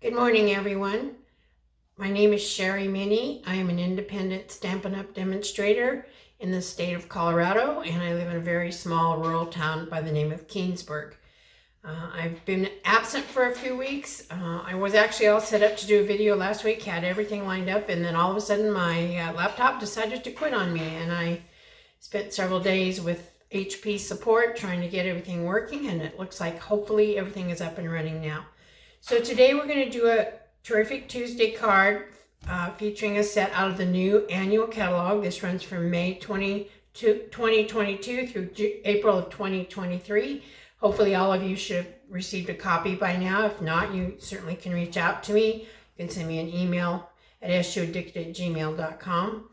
Good morning, everyone. My name is Sherry Minnie. I am an independent Stampin' Up! Demonstrator in the state of Colorado, and I live in a very small rural town by the name of Keensburg. I've been absent for a few weeks. I was actually all set up to do a video last week, had everything lined up, and then all of a sudden my laptop decided to quit on me, and I spent several days with HP support trying to get everything working, and it looks like hopefully everything is up and running now. So today we're going to do a Terrific Tuesday card featuring a set out of the new annual catalog. This runs from May 2022 through April of 2023. Hopefully all of you should have received a copy by now. If not, you certainly can reach out to me. You can send me an email at shoaddicted@gmail.com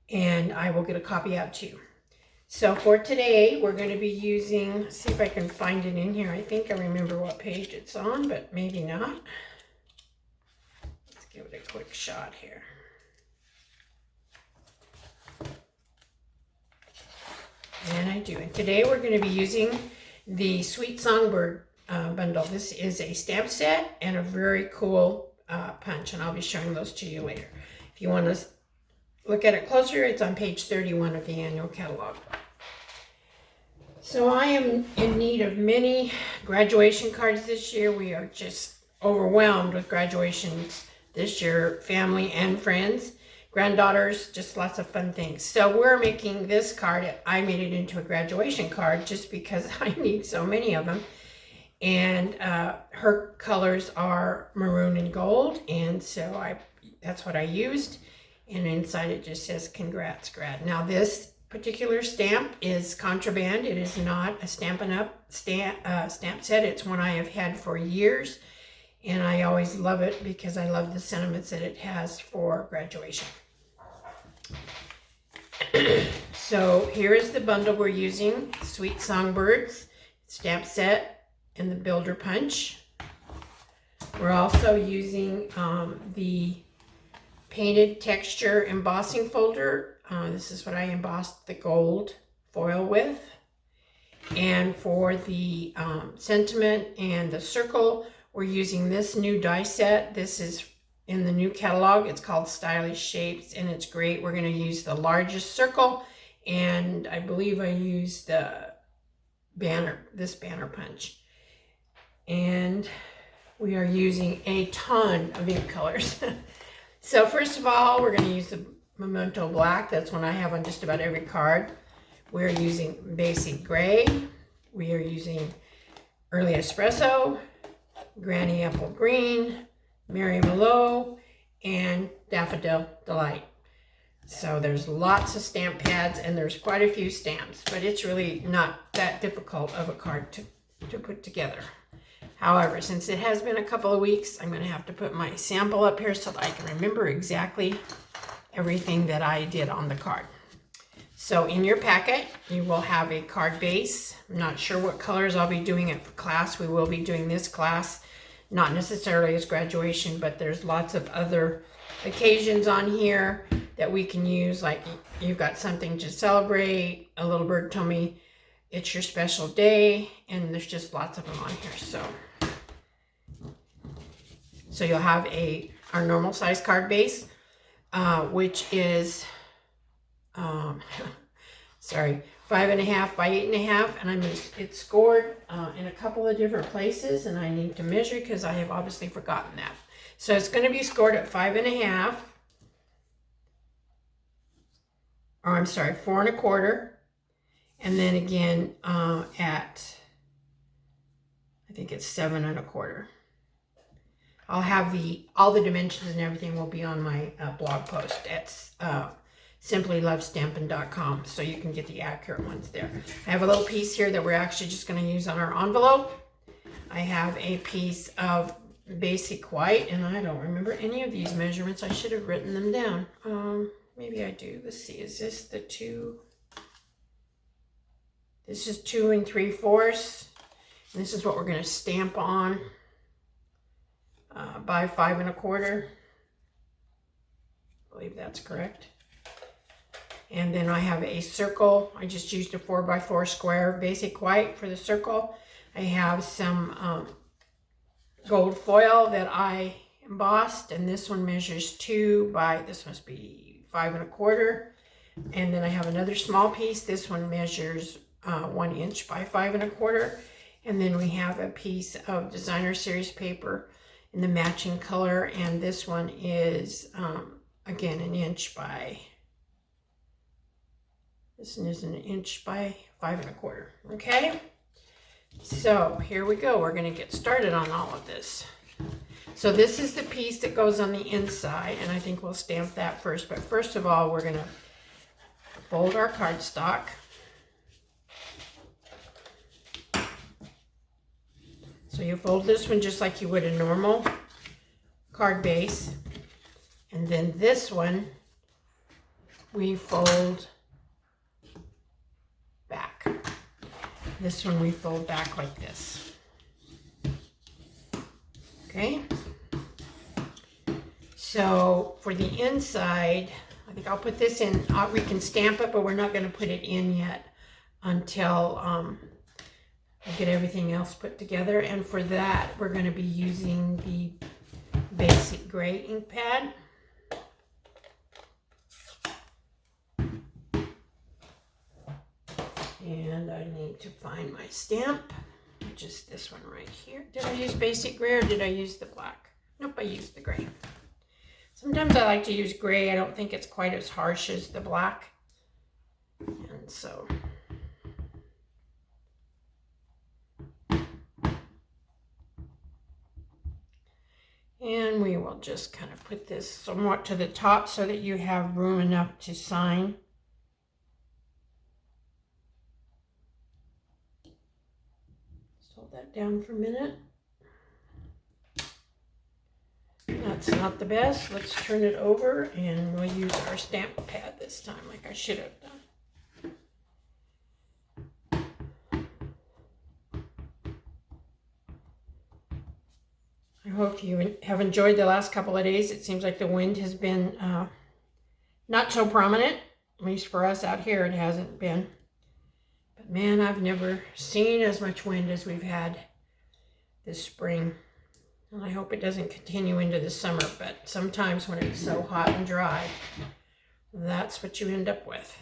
and I will get a copy out to you. So for today, we're going to be using, see if I can find it in here. I think I remember what page it's on, but maybe not. Let's give it a quick shot here. And I do. And today we're going to be using the Sweet Songbird bundle. This is a stamp set and a very cool punch, and I'll be showing those to you later. If you want to look at it closer, it's on page 31 of the annual catalog. So I am in need of many graduation cards this year. We are just overwhelmed with graduations this year, family and friends, granddaughters, just lots of fun things. So we're making this card. I made it into a graduation card just because I need so many of them. And her colors are maroon and gold, and so that's what I used. And inside it just says, "Congrats, grad." Now this particular stamp is contraband. It is not a Stampin' Up! Stamp set. It's one I have had for years, and I always love it because I love the sentiments that it has for graduation. So here is the bundle we're using: Sweet Songbirds Stamp Set and the Builder Punch. We're also using the painted texture embossing folder. This is what I embossed the gold foil with. And for the sentiment and the circle, we're using this new die set. This is in the new catalog. It's called Stylish Shapes, and it's great. We're going to use the largest circle, and I believe I used the this banner punch. And we are using a ton of ink colors. So first of all, we're going to use the Memento Black. That's one I have on just about every card. We're using Basic Gray. We are using Early Espresso, Granny Apple Green, Mary Mallow, and Daffodil Delight. So there's lots of stamp pads, and there's quite a few stamps, but it's really not that difficult of a card to put together. However, since it has been a couple of weeks, I'm going to have to put my sample up here so that I can remember exactly everything that I did on the card. So in your packet, you will have a card base. I'm not sure what colors I'll be doing it for class. We will be doing this class, not necessarily as graduation, but there's lots of other occasions on here that we can use. Like you've got something to celebrate. A little bird told me it's your special day, and there's just lots of them on here. So you'll have our normal size card base, which is, 5.5 by 8.5, and it's scored in a couple of different places, and I need to measure because I have obviously forgotten that. So it's going to be scored at 5.5, or I'm sorry, 4 1/4, and then again at, I think it's 7 1/4. I'll have all the dimensions and everything will be on my blog post at simplylovestampin.com, so you can get the accurate ones there. I have a little piece here that we're actually just going to use on our envelope. I have a piece of basic white, and I don't remember any of these measurements. I should have written them down. Maybe I do. Let's see. Is this the 2? This is 2 3/4. And this is what we're going to stamp on. By 5 1/4. I believe that's correct. And then I have a circle. I just used a 4x4 square basic white for the circle. I have some gold foil that I embossed, and this one measures 2 by, this must be 5 1/4. And then I have another small piece. This one measures 1 inch by 5 1/4. And then we have a piece of designer series paper in the matching color, and this one is again an inch by, this one is an inch by 5 1/4. Okay, so here we go. We're going to get started on all of this. So this is the piece that goes on the inside, and I think we'll stamp that first. But first of all, we're going to fold our cardstock. So you fold this one just like you would a normal card base. And then this one, we fold back. This one we fold back like this. Okay? So for the inside, I think I'll put this in, we can stamp it, but we're not going to put it in yet until I get everything else put together. And for that, we're going to be using the basic gray ink pad. And I need to find my stamp, which is this one right here. Did I use basic gray or did I use the black? Nope, I used the gray. Sometimes I like to use gray. I don't think it's quite as harsh as the black. And so and we will just kind of put this somewhat to the top so that you have room enough to sign. Just hold that down for a minute. That's not the best. Let's turn it over and we'll use our stamp pad this time like I should have done. I hope you have enjoyed the last couple of days. It seems like the wind has been not so prominent. At least for us out here, it hasn't been. But man, I've never seen as much wind as we've had this spring. And I hope it doesn't continue into the summer. But sometimes when it's so hot and dry, that's what you end up with.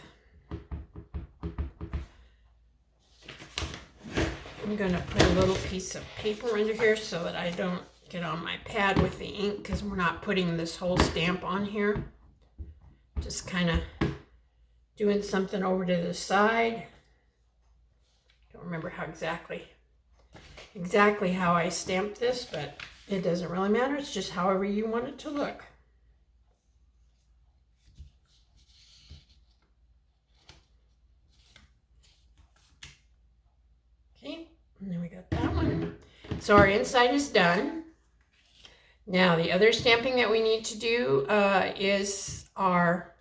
I'm going to put a little piece of paper under here so that I don't get on my pad with the ink, because we're not putting this whole stamp on here. Just kind of doing something over to the side. Don't remember how exactly how I stamped this, but it doesn't really matter. It's just however you want it to look. Okay, and then we got that one. So our inside is done. Now the other stamping that we need to do is our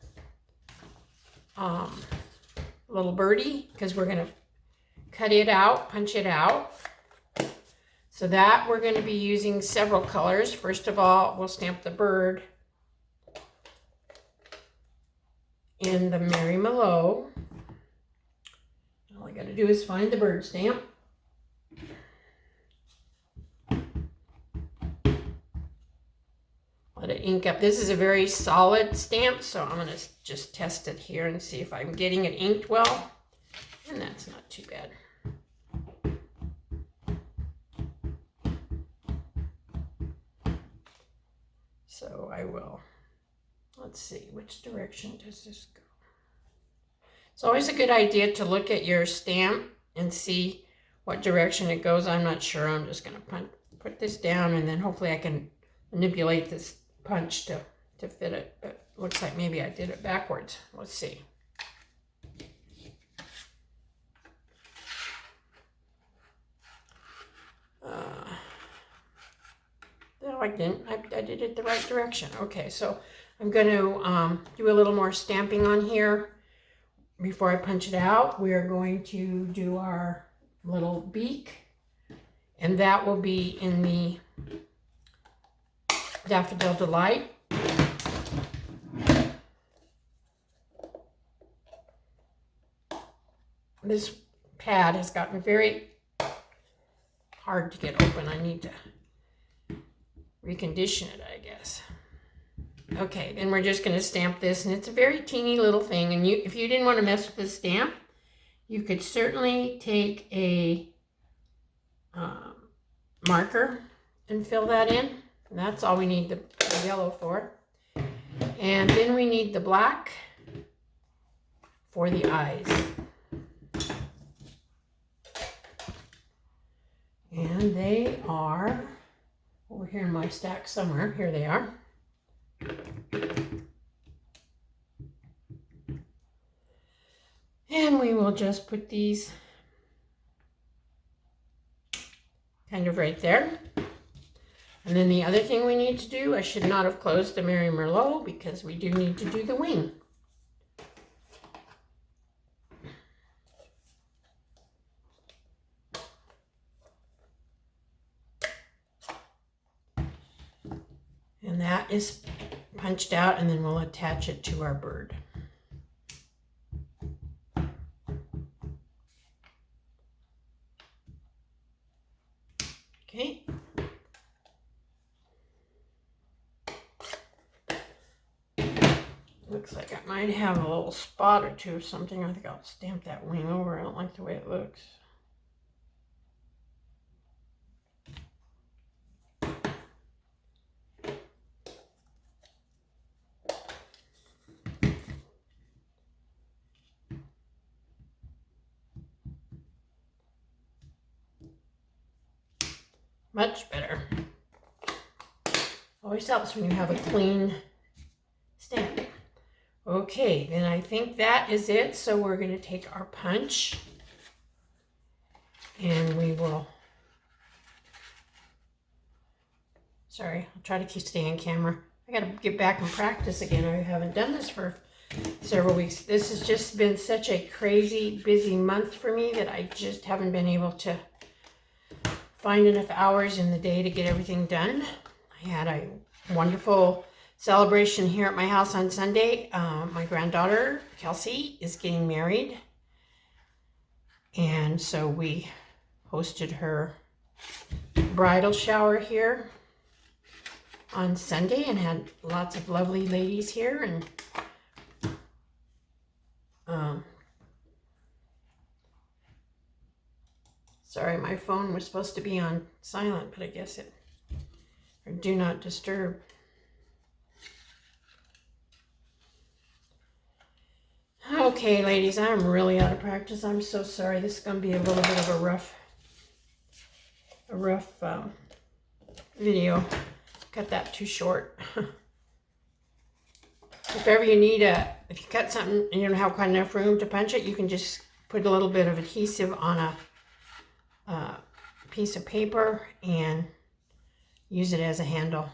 little birdie, because we're going to cut it out, punch it out. So that we're going to be using several colors. First of all, we'll stamp the bird in the Mary Mallow. All I got to do is find the bird stamp. Let it ink up. This is a very solid stamp, so I'm going to just test it here and see if I'm getting it inked well. And that's not too bad. So I will, let's see, which direction does this go? It's always a good idea to look at your stamp and see what direction it goes. I'm not sure. I'm just going to put this down, and then hopefully I can manipulate this punch to fit it. But it looks like maybe I did it backwards. Let's see. No, I didn't. I did it the right direction. Okay, so I'm going to do a little more stamping on here before I punch it out. We are going to do our little beak, and that will be in the Daffodil Delight. This pad has gotten very hard to get open. I need to recondition it, I does. Okay, then we're just going to stamp this, and it's a very teeny little thing. And if you didn't want to mess with the stamp, you could certainly take a marker and fill that in. And that's all we need the yellow for. And then we need the black for the eyes. And they are over here in my stack somewhere. Here they are. And we will just put these kind of right there. And then the other thing we need to do, I should not have closed the Mary Merlot because we do need to do the wing. And that is punched out, and then we'll attach it to our bird. Okay. Looks like I might have a little spot or two or something. I think I'll stamp that wing over. I don't like the way it looks. Much better. Always helps when you have a clean stamp. Okay, then I think that is it. So we're going to take our punch and we will, sorry, I'll try to keep staying camera. I got to get back and practice again. I haven't done this for several weeks. This has just been such a crazy busy month for me that I just haven't been able to find enough hours in the day to get everything done. I had a wonderful celebration here at my house on Sunday. My granddaughter, Kelsey, is getting married. And so we hosted her bridal shower here on Sunday and had lots of lovely ladies here. And sorry, my phone was supposed to be on silent, but I guess it, or do not disturb. Okay, ladies, I'm really out of practice. I'm so sorry. This is going to be a little bit of a rough video. Cut that too short. If ever you need if you cut something and you don't have quite enough room to punch it, you can just put a little bit of adhesive on a piece of paper and use it as a handle.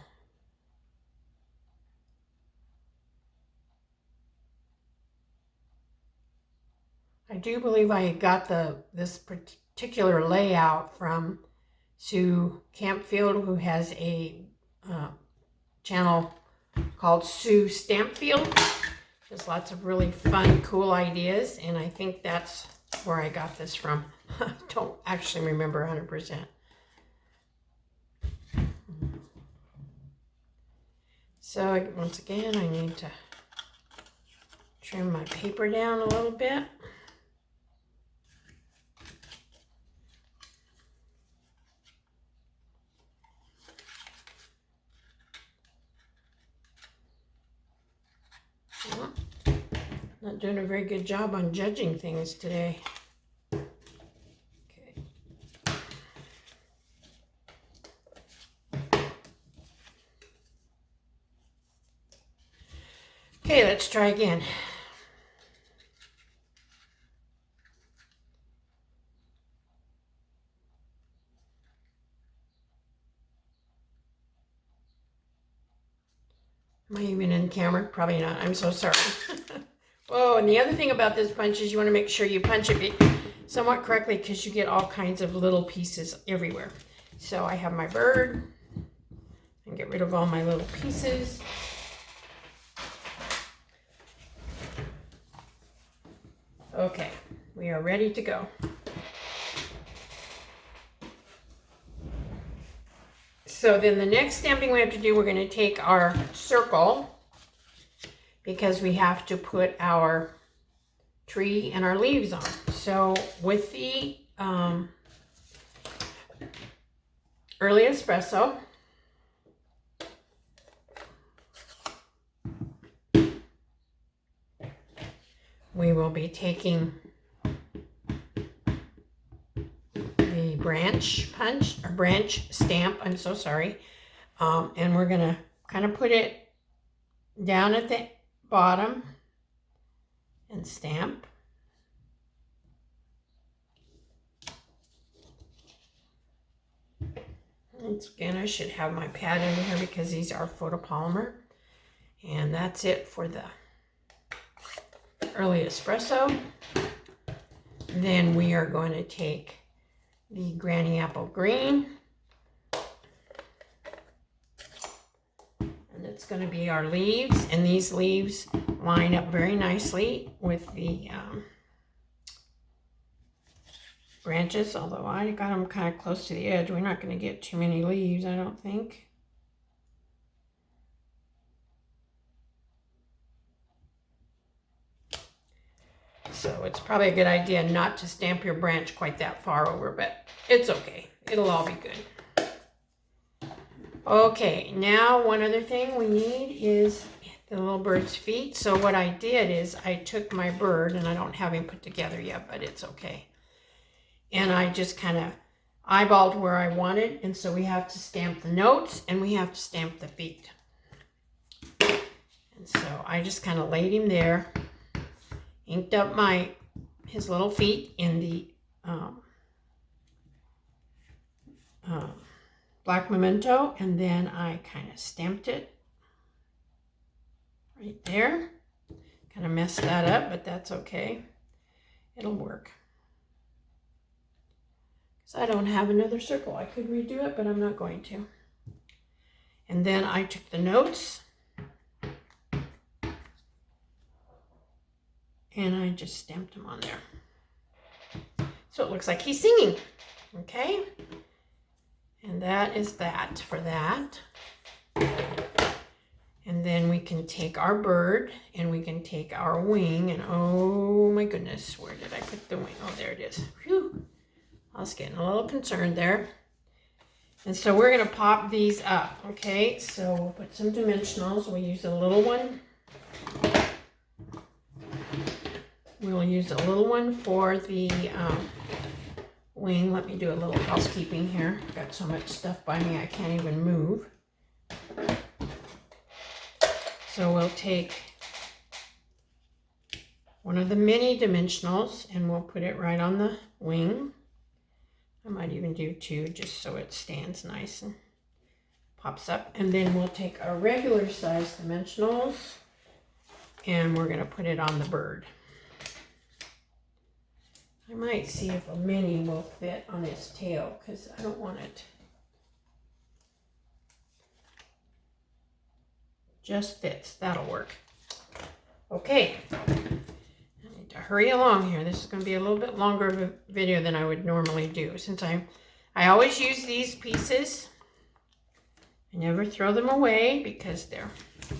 I do believe I got this particular layout from Sue Campfield, who has a channel called Sue Stampfield. There's lots of really fun, cool ideas, and I think that's where I got this from. I don't actually remember 100%. So once again, I need to trim my paper down a little bit. Not doing a very good job on judging things today. Okay. Okay, let's try again. Am I even in camera? Probably not. I'm so sorry. Oh, and the other thing about this punch is you want to make sure you punch it somewhat correctly because you get all kinds of little pieces everywhere. So I have my bird and get rid of all my little pieces. Okay, we are ready to go. So then the next stamping we have to do, we're going to take our circle because we have to put our tree and our leaves on. So with the early espresso, we will be taking the branch punch, or branch stamp, I'm so sorry, and we're going to kind of put it down at the bottom and stamp. Once again, I should have my pad in here because these are photopolymer. And that's it for the early espresso. Then we are going to take the Granny Apple Green. And it's going to be our leaves. And these leaves line up very nicely with the branches, although I got them kind of close to the edge. We're not going to get too many leaves, I don't think. So it's probably a good idea not to stamp your branch quite that far over, but it's okay. It'll all be good. Okay, now one other thing we need is the little bird's feet. So what I did is I took my bird, and I don't have him put together yet, but it's okay. And I just kind of eyeballed where I wanted. And so we have to stamp the notes and we have to stamp the feet. And so I just kind of laid him there, inked up his little feet in the black memento. And then I kind of stamped it right there. Kind of messed that up, but that's okay. It'll work. So I don't have another circle. I could redo it, but I'm not going to. And then I took the notes and I just stamped them on there. So it looks like he's singing, okay? And that is that for that. And then we can take our bird and we can take our wing, and oh my goodness, where did I put the wing? Oh, there it is. Whew. I was getting a little concerned there. And so we're going to pop these up, okay? So we'll put some dimensionals. We'll use a little one. We'll use a little one for the wing. Let me do a little housekeeping here. I've got so much stuff by me I can't even move. So we'll take one of the mini dimensionals and we'll put it right on the wing. I might even do two just so it stands nice and pops up. And then we'll take our regular size dimensionals and we're going to put it on the bird. I might see if a mini will fit on its tail because I don't want it. Just fits. That'll work. Okay. To hurry along here. This is going to be a little bit longer of a video than I would normally do. Since I always use these pieces. I never throw them away because they're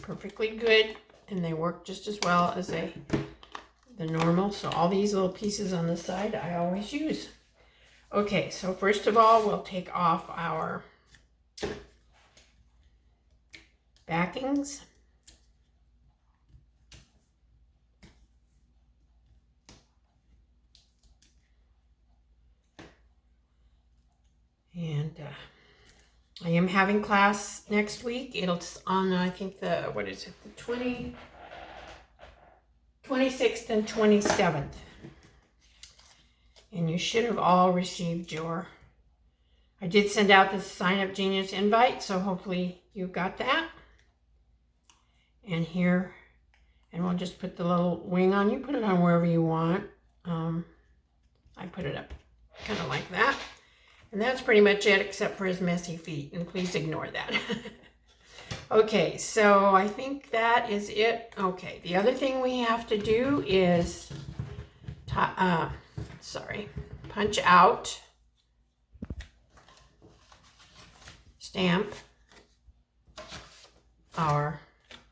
perfectly good and they work just as well as the normal. So all these little pieces on the side I always use. Okay, so first of all we'll take off our backings. And I am having class next week. It'll on, I think, the 26th and 27th. And you should have all received your, I did send out the Sign Up Genius invite, so hopefully you got that. And here, and we'll just put the little wing on. You put it on wherever you want. I put it up kind of like that. And that's pretty much it, except for his messy feet. And please ignore that. Okay, so I think that is it. Okay, the other thing we have to do is, punch out stamp our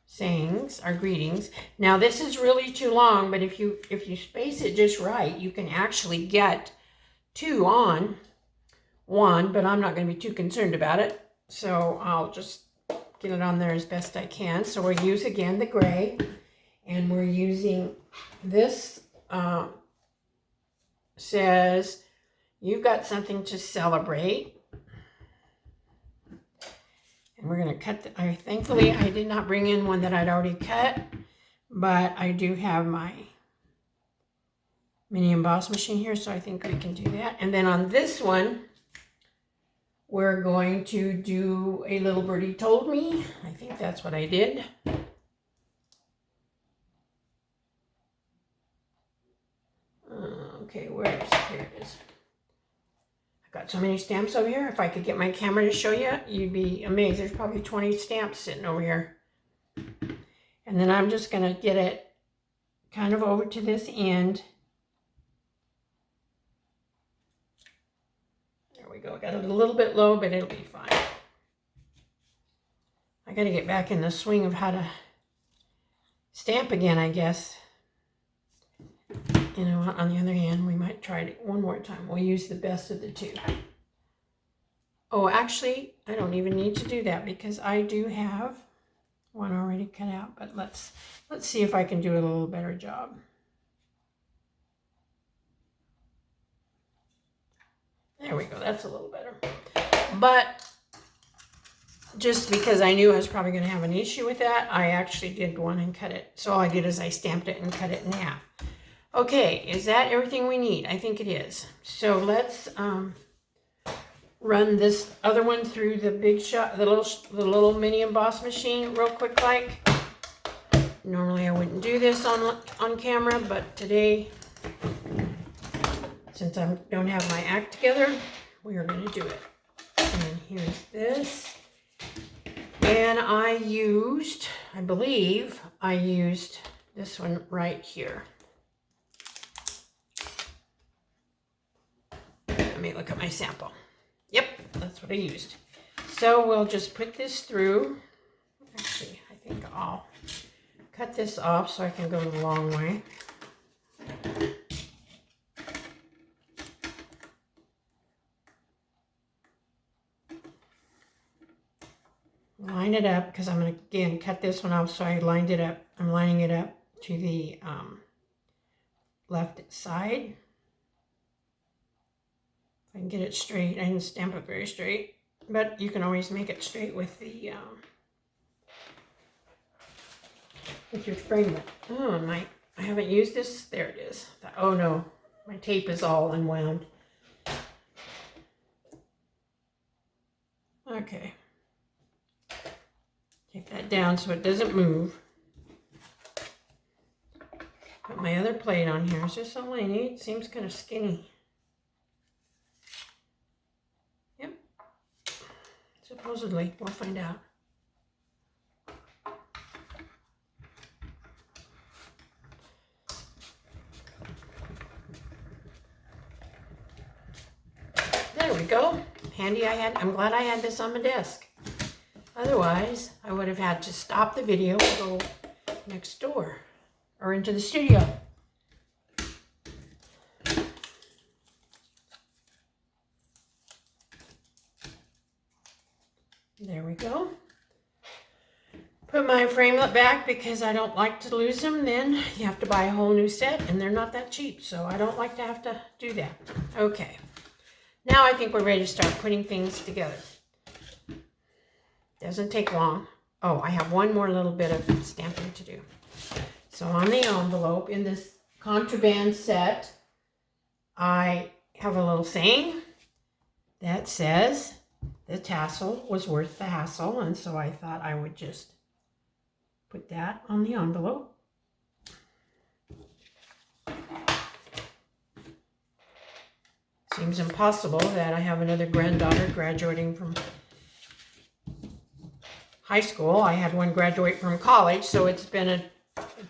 sayings, our greetings. Now this is really too long, but if you space it just right, you can actually get 2 on 1, but I'm not going to be too concerned about it. So I'll just get it on there as best I can. So we'll use again the gray, and we're using this says, you've got something to celebrate. And we're going to cut, thankfully I did not bring in one that I'd already cut, but I do have my mini emboss machine here, so I think we can do that. And then on this one, we're going to do a little birdie told me. I think that's what I did. Okay, here it is. Got so many stamps over here. If I could get my camera to show you, you'd be amazed. There's probably 20 stamps sitting over here. And then I'm just going to get it kind of over to this end. There we go. Got it a little bit low, but it'll be fine. I got to get back in the swing of how to stamp again, I guess. You know what, on the other hand, we might try it one more time. We'll use the best of the two. Oh, actually, I don't even need to do that because I do have one already cut out, but let's see if I can do a little better job. There we go, that's a little better. But just because I knew I was probably going to have an issue with that, I actually did go on and cut it. So all I did is I stamped it and cut it in half. Okay, is that everything we need? I think it is. So let's run this other one through the big shot, the little mini emboss machine real quick like. Normally I wouldn't do this on camera, but today, since I don't have my act together, we are going to do it. And here's this. And I believe I used this one right here. Let me look at my sample. Yep, that's what I used. So we'll just put this through. Actually, I think I'll cut this off so I can go the long way. Line it up because I'm going to, again, cut this one off, so I lined it up. I'm lining it up to the left side. I can get it straight. I didn't stamp it very straight, but you can always make it straight with the with your frame. Oh, I haven't used this. There it is. Oh no, my tape is all unwound. Okay, take that down so it doesn't move. Put my other plate on here. Is this all I need? It seems kind of skinny. Supposedly, we'll find out. There we go. Handy I'm glad I had this on my desk. Otherwise, I would have had to stop the video and go next door or into the studio. There we go. Put my framelit back because I don't like to lose them. Then you have to buy a whole new set, and they're not that cheap, so I don't like to have to do that. Okay. Now I think we're ready to start putting things together. Doesn't take long. Oh, I have one more little bit of stamping to do. So on the envelope in this contraband set, I have a little saying that says, the tassel was worth the hassle, and so I thought I would just put that on the envelope. Seems impossible that I have another granddaughter graduating from high school. I had one graduate from college, so it's been a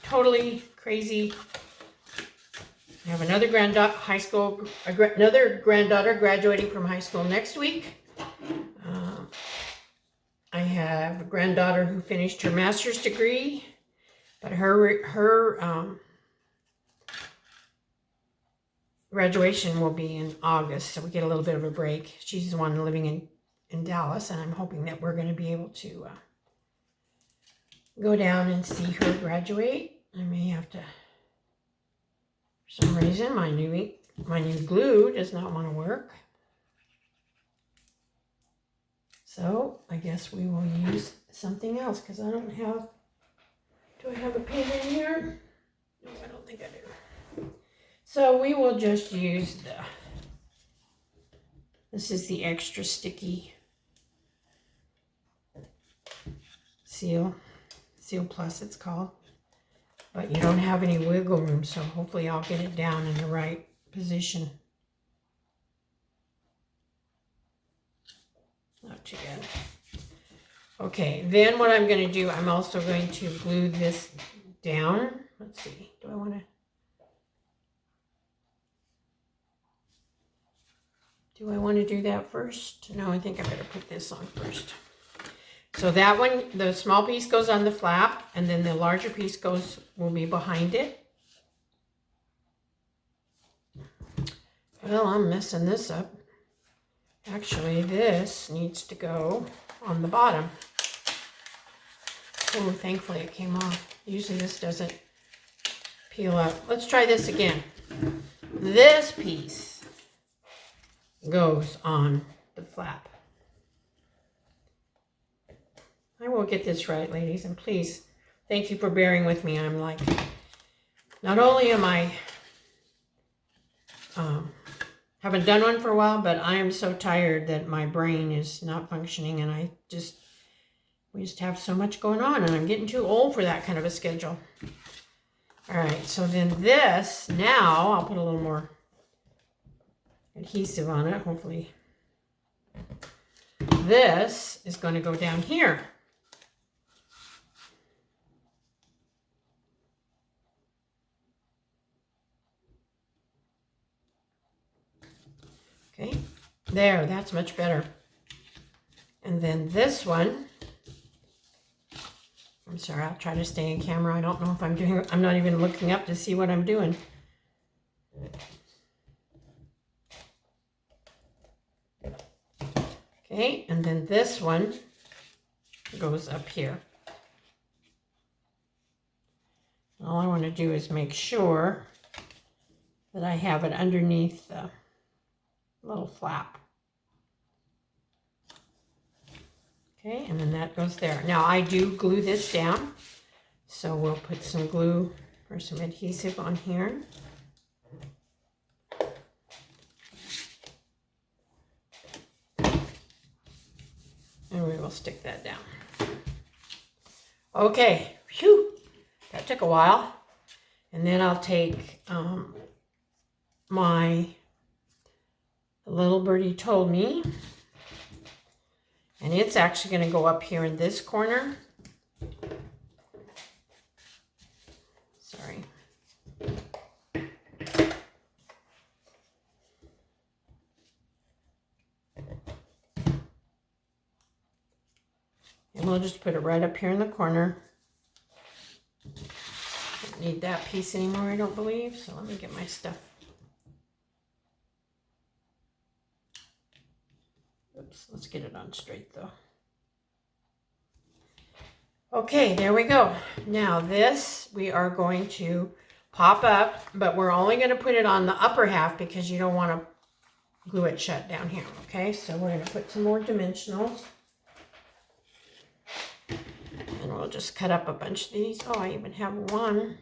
totally crazy. I have another another granddaughter graduating from high school next week. I have a granddaughter who finished her master's degree, but her graduation will be in August, so we get a little bit of a break. She's the one living in Dallas, and I'm hoping that we're going to be able to go down and see her graduate. I may have to, for some reason, my new glue does not want to work. So I guess we will use something else because I don't have, do I have a pen in here? No, I don't think I do. So we will just use this is the extra sticky Seal Plus it's called. But you don't have any wiggle room, so hopefully I'll get it down in the right position. Not too bad. Okay, then what I'm going to do, I'm also going to glue this down. Let's see, do I want to... Do I want to do that first? No, I think I better put this on first. So that one, the small piece goes on the flap, and then the larger piece will be behind it. Well, I'm messing this up. Actually, this needs to go on the bottom. Oh, thankfully it came off. Usually this doesn't peel up. Let's try this again. This piece goes on the flap. I will get this right, ladies, and please, thank you for bearing with me. I'm like, not only am I, haven't done one for a while, but I am so tired that my brain is not functioning, and we just have so much going on, and I'm getting too old for that kind of a schedule. All right, so then this, now I'll put a little more adhesive on it, hopefully. This is going to go down here. Okay, there, that's much better. And then this one, I'm sorry, I'll try to stay in camera. I don't know if I'm doing, I'm not even looking up to see what I'm doing. Okay, and then this one goes up here. All I want to do is make sure that I have it underneath the little flap. Okay, and then that goes there. Now I do glue this down, so we'll put some glue or some adhesive on here. And we will stick that down. Okay, phew, that took a while. And then I'll take my little birdie told me, and it's actually going to go up here in this corner. Sorry. And we'll just put it right up here in the corner. Don't need that piece anymore, I don't believe. So let me get my stuff. Oops, let's get it on straight though. Okay, there we go. Now this we are going to pop up, but we're only going to put it on the upper half because you don't want to glue it shut down here. Okay, so we're going to put some more dimensionals. And we'll just cut up a bunch of these. Oh, I even have one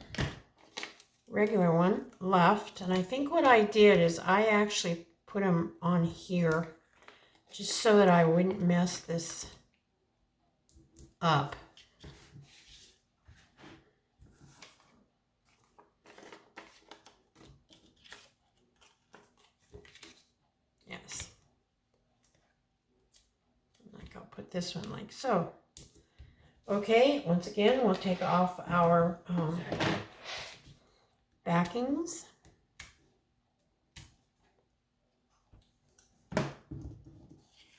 regular one left. And I think what I did is I actually put them on here just so that I wouldn't mess this up. Yes. Like I'll put this one like so. Okay, once again, we'll take off our backings.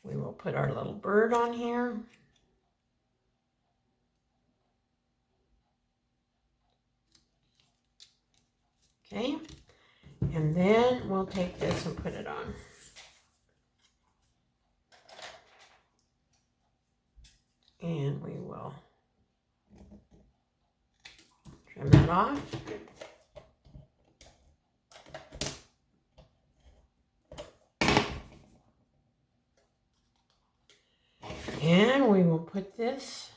We will put our little bird on here. Okay, and then we'll take this and put it on. And we will trim that off. And we will put this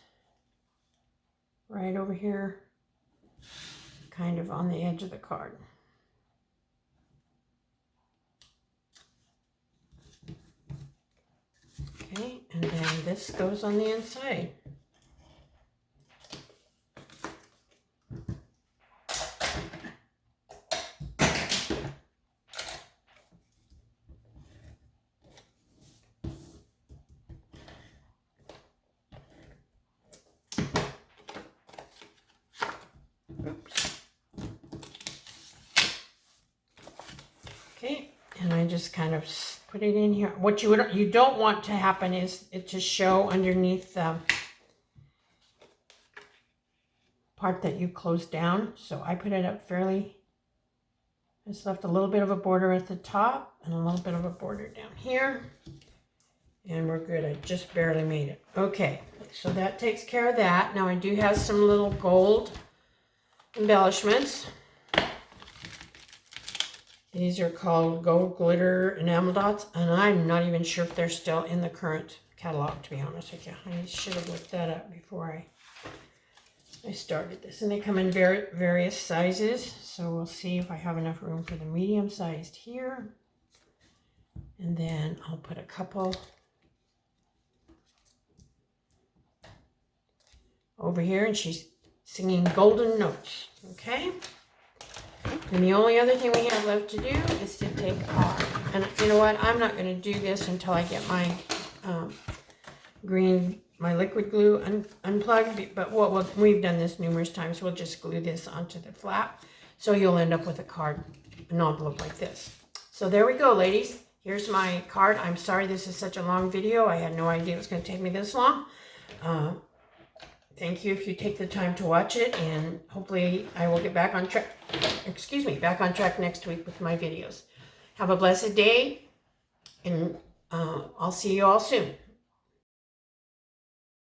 right over here, kind of on the edge of the card. Okay, and then this goes on the inside. Oops. Okay, and I just kind of put it in here. What you don't want to happen is it to show underneath the part that you closed down. So I put it up fairly. Just left a little bit of a border at the top and a little bit of a border down here. And we're good. I just barely made it. Okay, so that takes care of that. Now I do have some little gold embellishments. These are called gold glitter enamel dots, and I'm not even sure if they're still in the current catalog, to be honest with you. I should have looked that up before I started this. And they come in various sizes, so we'll see if I have enough room for the medium sized here. And then I'll put a couple over here, and she's singing golden notes, okay? And the only other thing we have left to do is to take off. And you know what? I'm not going to do this until I get my my liquid glue unplugged. But we've done this numerous times. We'll just glue this onto the flap. So you'll end up with a card, an envelope like this. So there we go, ladies. Here's my card. I'm sorry this is such a long video. I had no idea it was going to take me this long. Thank you if you take the time to watch it, and hopefully I will get back on track, back on track next week with my videos. Have a blessed day, and I'll see you all soon.